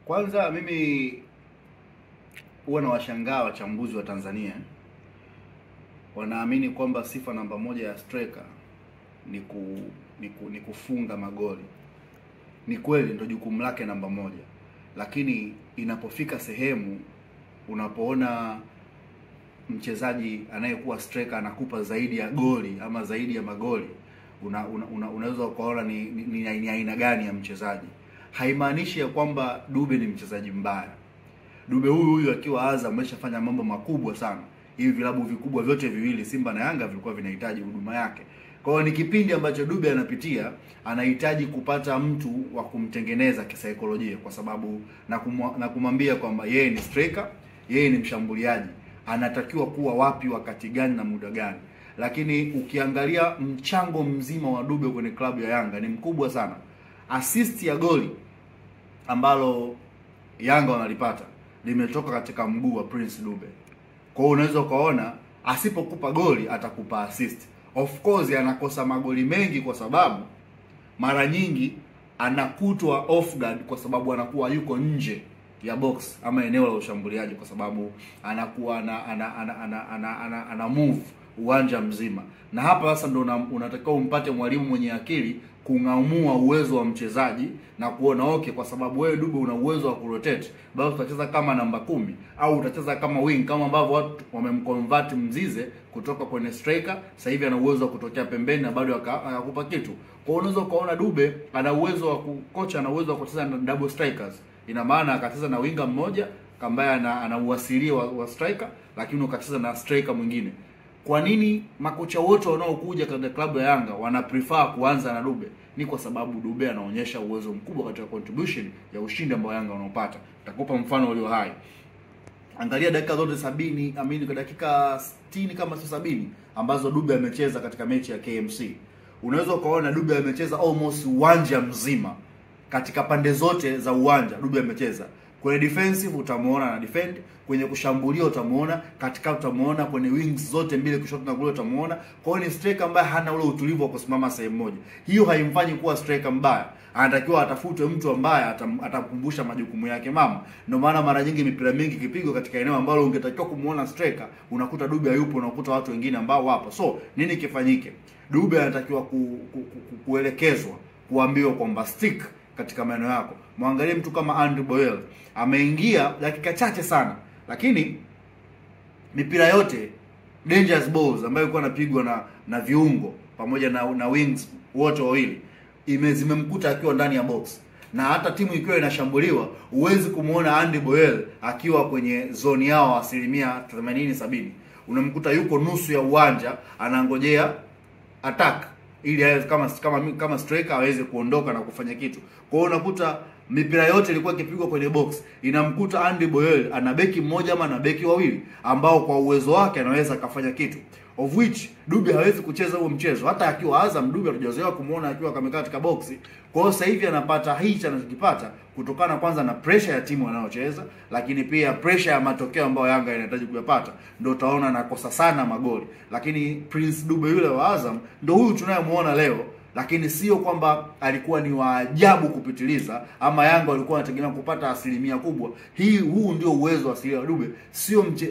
Kwanza mimi huwa na washangaa wachambuzi wa Tanzania wanaamini kwamba sifa namba moja ya striker ni kufunga magoli. Ni kweli ndio jukumu lake namba moja, lakini inapofika sehemu unapoona mchezaji anayekuwa striker anakupa zaidi ya goli ama zaidi ya magoli, unaweza ukaona ni aina gani ya mchezaji. Haimaanishi ya kwamba Dube ni mchezaji mbaya. Dube huyu akiwa Azam ameshafanya mambo makubwa sana. Hivi vilabu vikubwa vyote viwili, Simba na Yanga, vilikuwa vinahitaji huduma yake. Kwa hiyo ni kipindi ambacho Dube anapitia, anahitaji kupata mtu wa kumtengeneza kisaikolojia, kwa sababu na kumwambia kwamba yeye ni striker, yeye ni mshambuliaji, anatakiwa kuwa wapi, wakati gani na muda gani. Lakini ukiangalia mchango mzima wa Dube kwenye klabu ya Yanga ni mkubwa sana. Assist ya goli ambalo Yanga wanalipata limetoka katika mguu wa Prince Dube. Kwa hiyo unaweza ukaona asipokupa goli atakupa assist. Of course anakosa magoli mengi kwa sababu mara nyingi anakutwa off guard, kwa sababu anakuwa yuko nje ya box ama eneo la ushambuliaji, kwa sababu anakuwa ana move uwanja mzima. Na hapa sasa ndio unatakiwa umpate mwalimu mwenye akili kungamua uwezo wa mchezaji na kuona okay, kwa sababu wewe Dube una uwezo wa kurotate, basi utacheza kama namba 10 au utacheza kama wing, kama ambavyo watu wamemconvert Mzize kutoka kwenye striker. Sasa hivi ana uwezo wa kutokea pembeni na bado akakupa kitu. Kwa hiyo unaweza kuona Dube ana uwezo wa kocha ana uwezo wa kucheza na double strikers. Ina maana akacheza na winga mmoja ambaye ana uasilia wa striker, lakini ukacheza na striker mwingine. Kwa nini makocha wote wanaokuja katika klabu ya Yanga wana prefer kuanza na Dube? Ni kwa sababu Dube anaonyesha uwezo mkubwa katika contribution ya ushindi ambao Yanga wanaopata. Nitakupa mfano ulio hai. Angalia dakika zote 70, kwa dakika 60 kama sio 70 ambazo Dube amecheza katika mechi ya KMC. Unaweza ukaona Dube amecheza almost uwanja mzima. Katika pande zote za uwanja Dube amecheza. Kwenye defensive utamuona na defend, kwenye kushambulia utamuona, katika utamuona, kwenye wings zote mbili kushoto na kulia utamuona. Kwa hiyo ni striker ambaye hana ule utulivu wa kusimama sehemu moja. Hiyo haimfanyi kuwa striker mbaya. Anatakiwa atafutwe mtu ambaye atakumbusha majukumu yake mama. Ndio maana mara nyingi mipira mingi kipigwa katika eneo ambalo ungetakiwa kumuona striker, unakuta Dube hayupo, unakuta watu wengine ambao wapo. So nini kifanyike? Dube anatakiwa kuelekezwa, kuambiwa kwamba stick katika maeneo yako. Muangalie mtu kama Andy Boyle, ameingia dakika chache sana, lakini mipira yote dangerous balls ambayo ilikuwa inapigwa na viungo pamoja na wings wote wawili zimemkuta akiwa ndani ya box. Na hata timu ikiwa inashambuliwa, huwezi kumuona Andy Boyle akiwa kwenye zone yao 80-70. Unamkuta yuko nusu ya uwanja anangojea attack ili kama striker aweze kuondoka na kufanya kitu. Kwa hiyo unakuta mipira yote ilikuwa ikipigwa kwenye box, inamkuta Andy Boyle ana beki mmoja ama na beki wawili ambao kwa uwezo wake anaweza kufanya kitu, of which Dube hawezi kucheza huo mchezo. Hata akiwa Azam Dube hatujazoea kumuona akiwa kamekaa katika box. Kwa hiyo sasa hivi anapata hicho anachokipata kutokana kwanza na pressure ya timu anayocheza, lakini pia pressure ya matokeo ambayo Yanga inahitaji kuyapata. Ndio utaona anakosa sana magoli. Lakini Prince Dube yule wa Azam ndio huyu tunayemuona leo, lakini sio kwamba alikuwa ni waajabu kupitiliza ama Yanga walikuwa wanategemea kupata asilimia kubwa. Huu ndio uwezo asilia wa Dube,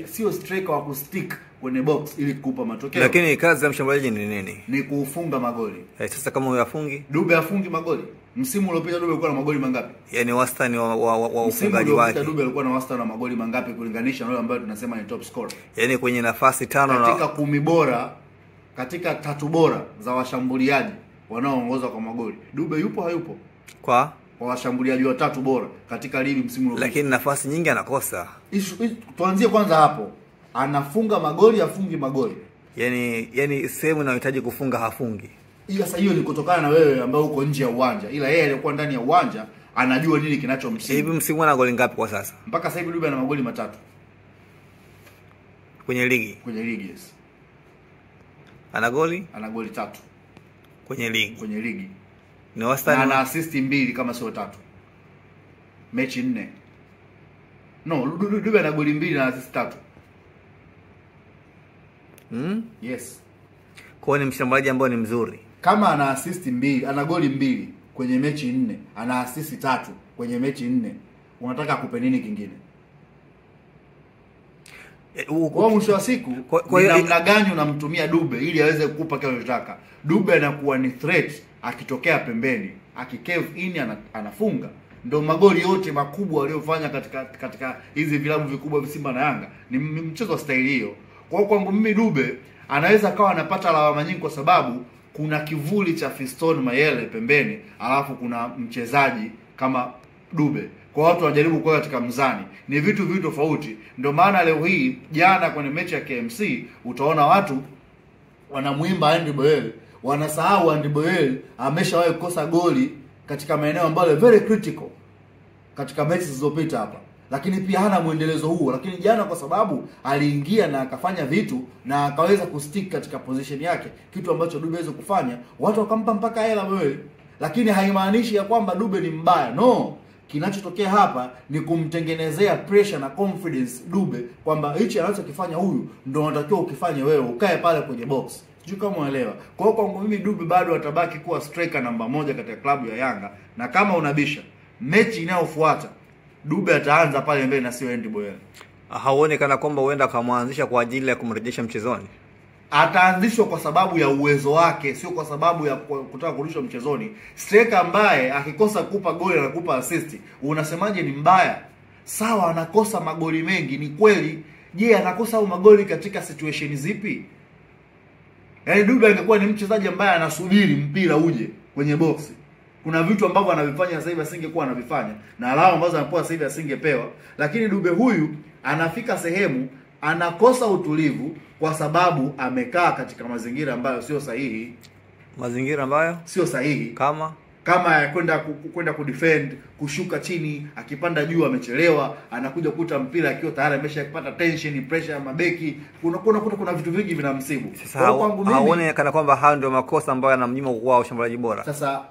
sio striker wa kustick kwenye box ili kukupa matokeo. Lakini kazi ya mshambuliaji ni nini? Ni kufunga magoli. Sasa kama huyo afungi? Dube afungi magoli. Msimu uliopita Dube alikuwa na magoli mangapi? Yaani wastani wa ufungaji wake. Dube alikuwa na wastani wa magoli mangapi kulinganisha na wale ambao tunasema ni top scorer? Yaani kwenye nafasi 5 katika 10 bora, katika 3 bora za washambuliaji wanaoongoza kwa magoli, Dube yupo hayupo? Kwa washambuliaji wa 3 bora katika ligi msimu uliopita. Lakini nafasi nyingi anakosa. Tuanzie kwanza hapo. Anafunga magoli, afungi magoli. Yaani sehemu inayohitaji kufunga hafungi. Sasa hiyo ni kutokana na wewe ambao uko nje ya uwanja. Ila yeye alikuwa ndani ya uwanja anajua nini kinachomsibu. Hivi msimu ana goli ngapi kwa sasa? Mpaka sasa hivi Dube ana magoli 3 kwenye ligi. Kwenye ligi, yes. Ana goli 3 kwenye ligi. Kwenye ligi. Ni wastani. Na ana assist 2 kama sio 3. Mechi 4. No, Dube ana goli 2 na assist 3. Yes. Kwa ni mshambuliaji ambaye ni mzuri. Kama ana assist 2, ana goli 2 kwenye mechi 4, ana assist 3 kwenye mechi 4. unataka akupe nini kingine? Kwa mwisho wa siku ni namna gani unamtumia Dube ili aweze kukupa kile unachotaka? Dube anakuwa ni threat akitokea pembeni, akicave in anafunga. Ndio magoli yote makubwa waliofanya katika hizi vilabu vikubwa vya Simba na Yanga ni mchezo wa staili hiyo. Kwa hiyo kwangu mimi Dube anaweza kawa anapata lawama nyingi kwa sababu kuna kivuli cha Fiston Mayele pembeni, alafu kuna mchezaji kama Dube. Kwa watu wanajaribu kuwa katika mzani, ni vitu tofauti. Ndio maana leo hii jana kwenye mechi ya KMC utaona watu wanamuimba Andy Boyel, wanasahau Andy Boyel ameshawahi kukosa goli katika maeneo ambayo very critical katika mechi zilizopita hapa, lakini pia hana muendelezo huo. Lakini jana kwa sababu aliingia na akafanya vitu na akaweza kustick katika position yake, kitu ambacho Dube hawezi kufanya, watu wakampa mpaka hela wewe. Lakini haimaanishi ya kwamba Dube ni mbaya, no. Kinachotokea hapa ni kumtengenezea pressure na confidence Dube kwamba hichi anachokifanya huyu ndio unatakiwa ukifanye wewe, ukae pale kwenye box. Sijui kama unaelewa. Kwa hiyo kwangu mimi Dube bado atabaki kuwa striker namba 1 katika klabu ya Yanga, na kama unabisha mechi inayofuata Dube ataanza pale mbele na sio Andy Boyel. Hauoni kana kwamba huenda kamwanzisha kwa ajili ya kumrejesha mchezoni? Ataanzishwa kwa sababu ya uwezo wake, sio kwa sababu ya kutaka kurudishwa mchezoni. Striker ambaye akikosa kukupa goli na kukupa assist, unasemaje ni mbaya? Sawa, anakosa magoli mengi, ni kweli. Je, anakosa au magoli katika situation zipi? Yaani Dube angekuwa ni mchezaji ambaye anasubiri mpira uje kwenye box, kuna vitu ambavyo anavifanya sasa hivi asingekuwa anavifanya, na alama ambazo anapoa sasa hivi asingepewa. Lakini Dube huyu anafika sehemu anakosa utulivu kwa sababu amekaa katika mazingira ambayo sio sahihi. Mazingira ambayo sio sahihi, kama kwenda kudefend, kushuka chini, akipanda juu amechelewa, anakuja kukuta mpira akiwa tayari ameshapata tension, pressure ya mabeki. Kuna vitu vingi vinamsibu. Sasa haone kana kwamba hao ndio makosa ambayo yanamnyima kuwa ushambuliaji bora. Sasa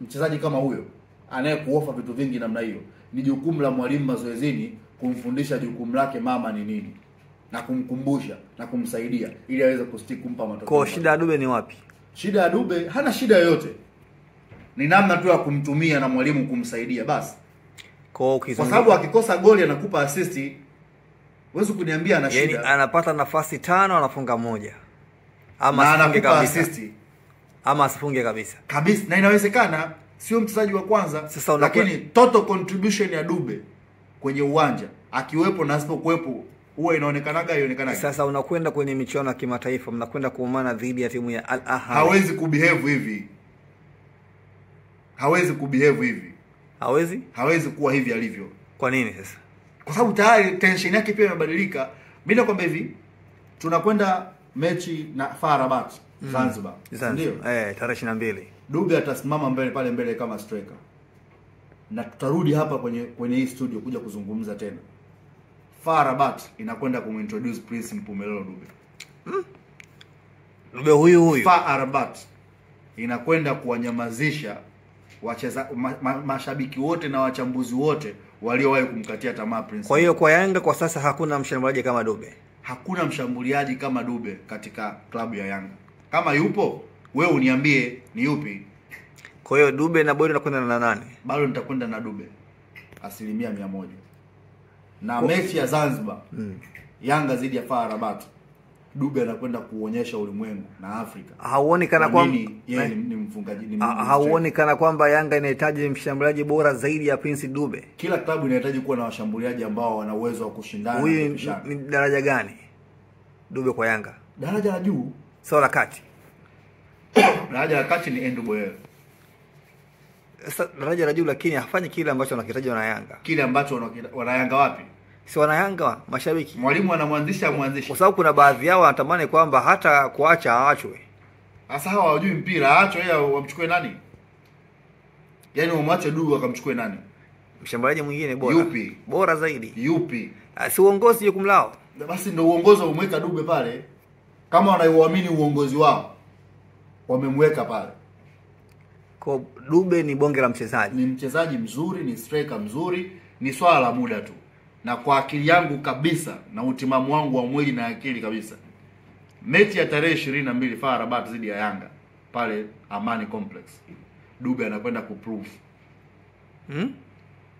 mchezaji kama huyo anayekuofa vitu vingi namna hiyo, ni jukumu la mwalimu mazoezini kumfundisha jukumu lake mama ni nini, na kumkumbusha na kumsaidia ili aweze kustick kumpa matokeo. Kwa shida ya Dube ni wapi? Shida ya Dube hana shida yoyote, ni namna tu ya kumtumia na mwalimu kumsaidia basi. Kwa sababu akikosa goli anakupa assist, wewe kuniambia ana shida. Yaani anapata nafasi 5 anafunga 1. Ama anakupa assist. Ama asifunge kabisa. Na inawezekana sio mchezaji wa kwanza. Lakini total contribution ya Dube kwenye uwanja, akiwepo na asipokuwepo, huwa inaonekanaga. Sasa unakwenda kwenye michuano ya kimataifa, mnakwenda kuumana dhidi ya timu ya Al Ahly. Hawezi kubehave hivi. Hawezi kuwa hivi alivyo. Kwa nini sasa? Kwa sababu tayari tension yake pia imebadilika. Mimi nakwambia hivi, tunakwenda mechi na FAR Rabat Zanzibar. Ndio. Tarehe 22. Dube atasimama pale mbele kama striker. Na tutarudi hapa kwenye hii studio kuja kuzungumza tena. FAR Rabat inakwenda kumintroduce Prince Mpumelelo Dube. Dube huyu. FAR Rabat inakwenda kuwanyamazisha mashabiki wote na wachambuzi wote waliowahi kumkatia tamaa Prince. Kwa hiyo kwa Yanga kwa sasa hakuna mshambuliaji kama Dube. Hakuna mshambuliaji kama Dube katika klabu ya Yanga. Kama yupo, wewe uniambie ni yupi. Kwa hiyo Dube na bado nakwenda na nani? Bado nitakwenda na Dube 100%. Na mechi ya Zanzibar, Yanga zidi ya FAR Rabat, Dube anakwenda kuonyesha ulimwengu na Afrika. Hauoni kana kwamba yeye ni mfungaji, hauoni kana kwamba Yanga inahitaji mshambuliaji bora zaidi ya Prince Dube? Kila klabu inahitaji kuwa na washambuliaji ambao wana uwezo wa kushindana. Huyu ni daraja gani Dube kwa Yanga? Daraja la juu. Sawa la kati. Daraja la kati ni Andy Boyel. Sasa daraja la juu lakini hafanyi kile ambacho wanakitaji wana Yanga. Kile ambacho wana Yanga wapi? Si wana Yanga mashabiki. Mwalimu anamwanzisha Kwa sababu kuna baadhi yao wanatamani kwamba hata kuacha aachwe. Sasa hawa hawajui mpira, aachwe yeye wamchukue nani? Yaani wamwache Dube akamchukue nani? Mshambuliaji mwingine bora. Yupi? Bora zaidi. Yupi? Si uongozi jukumu lao. Basi ndio uongozi umeweka Dube pale. Kama wanaiamini uongozi wao, wamemweka pale. Kwa Dube ni bonge la mchezaji. Ni mchezaji mzuri, ni striker mzuri, ni swala la muda tu. Na kwa akili yangu kabisa na utimamu wangu wa mwili na akili kabisa, mechi ya tarehe 22 FAR Rabat dhidi ya Yanga pale Amani Complex, Dube anakwenda kuprove.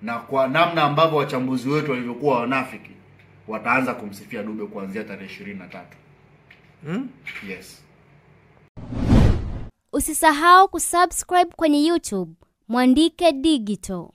na kwa namna ambavyo wachambuzi wetu walivyokuwa wanafiki, wataanza kumsifia Dube kuanzia tarehe 23. Yes. Usisahau kusubscribe kwenye YouTube Mwandike Digital.